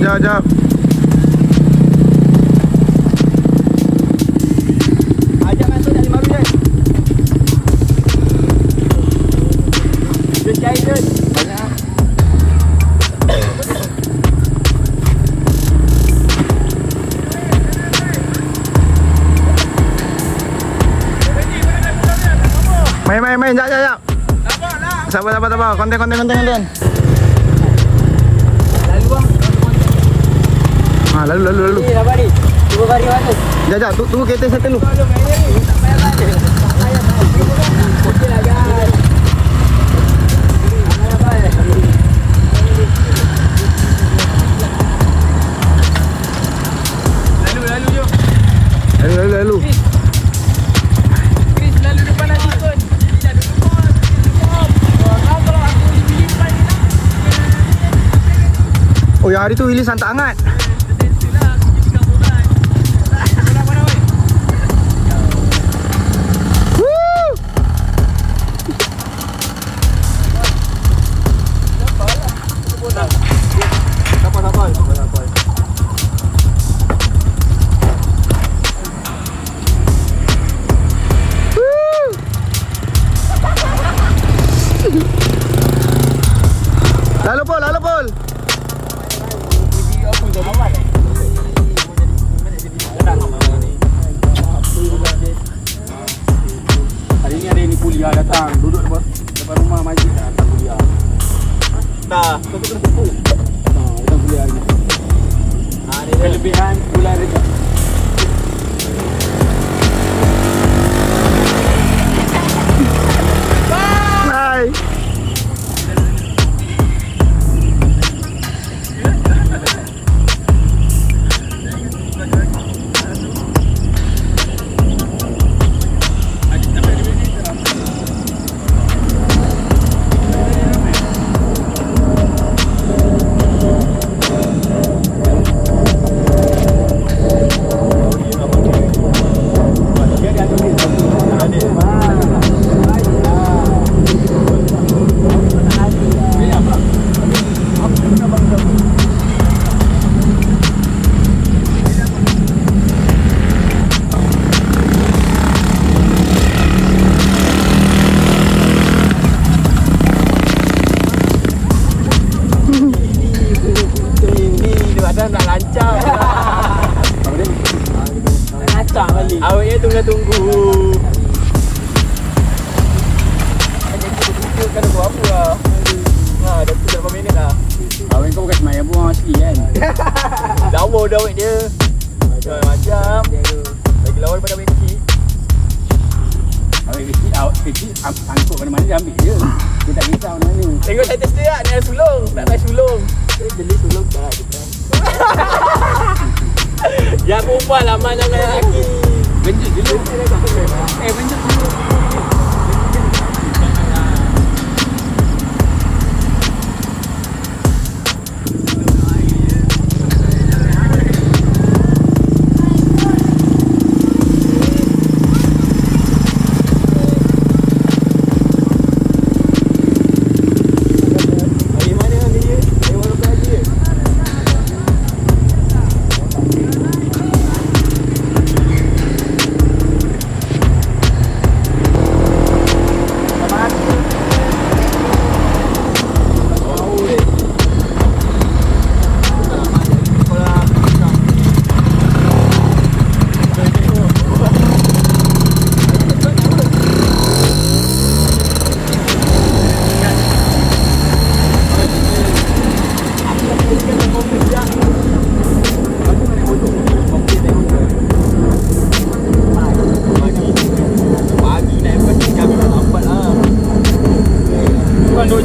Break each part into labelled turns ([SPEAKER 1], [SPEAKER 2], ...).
[SPEAKER 1] Jap.
[SPEAKER 2] Ajak masuk dah 5 minit. Dia cair je. Banyak.
[SPEAKER 1] Main. Jap. Sabar. Konten.
[SPEAKER 2] Lalu bang.
[SPEAKER 1] Lalu.
[SPEAKER 2] Ni apa ni? Cuba bari mana?
[SPEAKER 1] Jap. Tunggu kereta settle dulu.
[SPEAKER 2] Tolong ni. Tak payah tanya. Okey lah guys. Lalu jom.
[SPEAKER 1] Lalu.
[SPEAKER 2] Chris lalu depan lagi kot. Tidak depan. Kau kalau aku di depan ni lah.
[SPEAKER 1] Oh, yang hari tu Willis hantar hangat. Lalu Pol.
[SPEAKER 2] Hari ni ada ni kuliah datang. Duduk depan rumah majlis datang kuliah. Dah, kau kena tepuk. Datang kuliah ni. Ni kelebihan bulan Rejab.
[SPEAKER 1] Hai.
[SPEAKER 2] Awaknya tunggu. Kan aku apa lah. Dah 7 minit lah.
[SPEAKER 3] Awak kau bukan semayang pun asli kan.
[SPEAKER 2] Lawa dah awak dia. Macam lagi lawa daripada awak kecil.
[SPEAKER 3] Awak kecil angkut mana-mana dia ambil je. Dia tak kisah mana-mana.
[SPEAKER 2] Tengok status dia tak nak sulung. Tak nak sulung. Beli sulung tak kita. Ya perempuan lah man jangan lelaki.
[SPEAKER 3] Benjut dulu. Benjut dulu.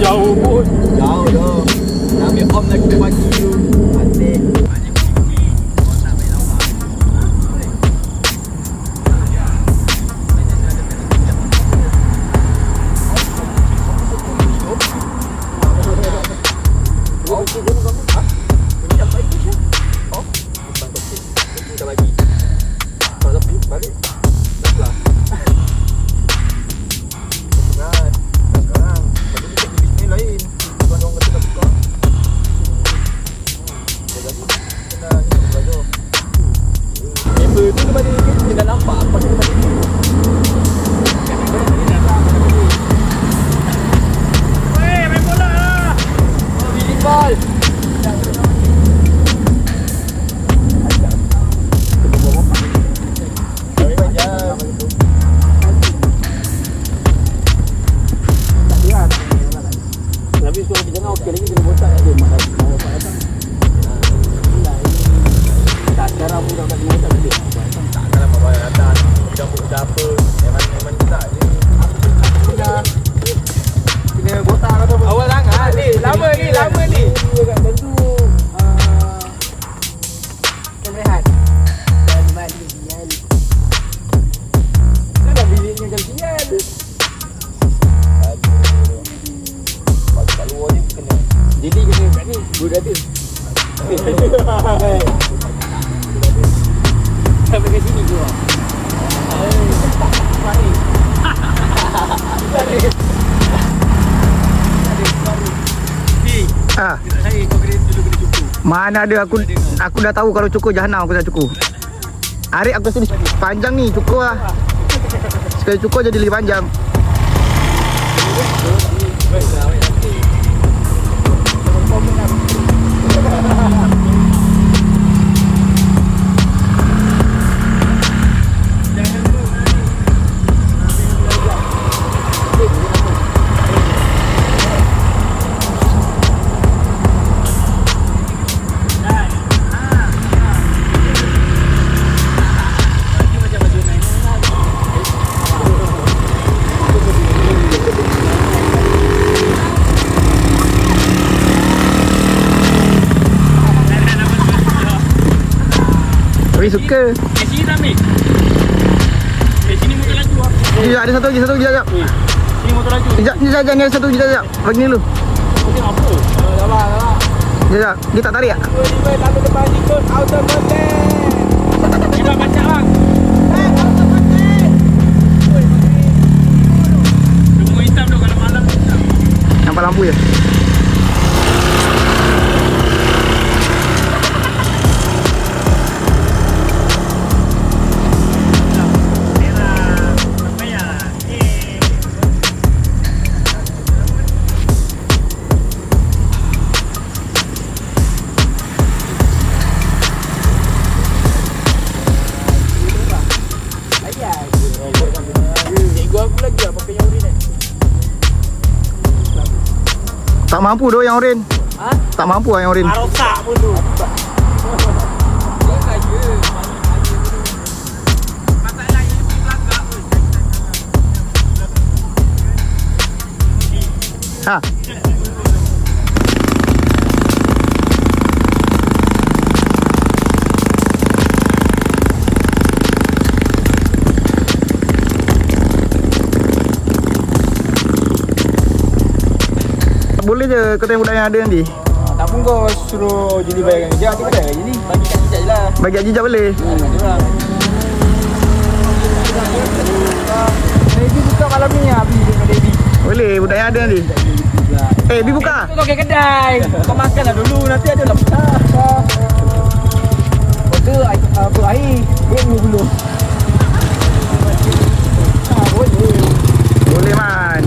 [SPEAKER 2] Jauh pun. Jauh dah. Nak ambil om lagi pagi tu. Asyik. tu lagi jangan okey lagi kena botak ada mak dah mau apa datang. Tak sekarang pun dah kat botak dia.
[SPEAKER 3] Takkanlah bawa datang. Dah apa? Memang tak je.
[SPEAKER 2] Kena botak atau apa?
[SPEAKER 3] Awal sangat ni. Lama ni.
[SPEAKER 2] Dekat tentu kena rehat. Dan mandi sial. Kenapa biliknya macam sial?
[SPEAKER 3] Kat luar ni kena.
[SPEAKER 2] Jadi kena kat ni budak tu. Sampai ke sini gua.
[SPEAKER 1] Ah,
[SPEAKER 2] Saya kau kena dulu kena cukup.
[SPEAKER 1] mana ada aku dah tahu kalau cukur jahanam aku dah cukur. Arik aku sini panjang ni cukur lah. Sekali cukur jadi lebih panjang. Tapi suka.
[SPEAKER 2] Sini tak ambil? Sini motor laju lah.
[SPEAKER 1] Sekejap, ada satu lagi, sekejap.
[SPEAKER 2] Sini motor laju.
[SPEAKER 1] Sekejap, ni ada satu lagi, sekejap. Bagi ni dulu.
[SPEAKER 2] Kau tengok apa? Dah lah.
[SPEAKER 1] Sekejap, dia tak tarik tak?
[SPEAKER 2] Lalu depan ikut auto contact. Kita baca bang. Auto contact. Semua hitam tu kalau malam hitam.
[SPEAKER 1] Nampak lampu je. Tak mampu doh yang oren.
[SPEAKER 2] Ha?
[SPEAKER 1] Tak mampu yang oren.
[SPEAKER 2] Rosak pun tu.
[SPEAKER 1] Ha. Boleh je kau tengok budak yang ada nanti.
[SPEAKER 2] Tak pun kau suruh Juli bayarkan kerja. Nanti pada Juli bagi kat Jijak je lah.
[SPEAKER 1] Bagi gaji je boleh.
[SPEAKER 2] Baby buka malam ni lah. Abi dengan Baby.
[SPEAKER 1] Boleh budak yang ada nanti. Bi buka.
[SPEAKER 2] Kau ke kedai. Kau makan lah dulu. Nanti ada lah besar. Kau air. Dia ni dulu. Boleh.
[SPEAKER 1] Boleh man.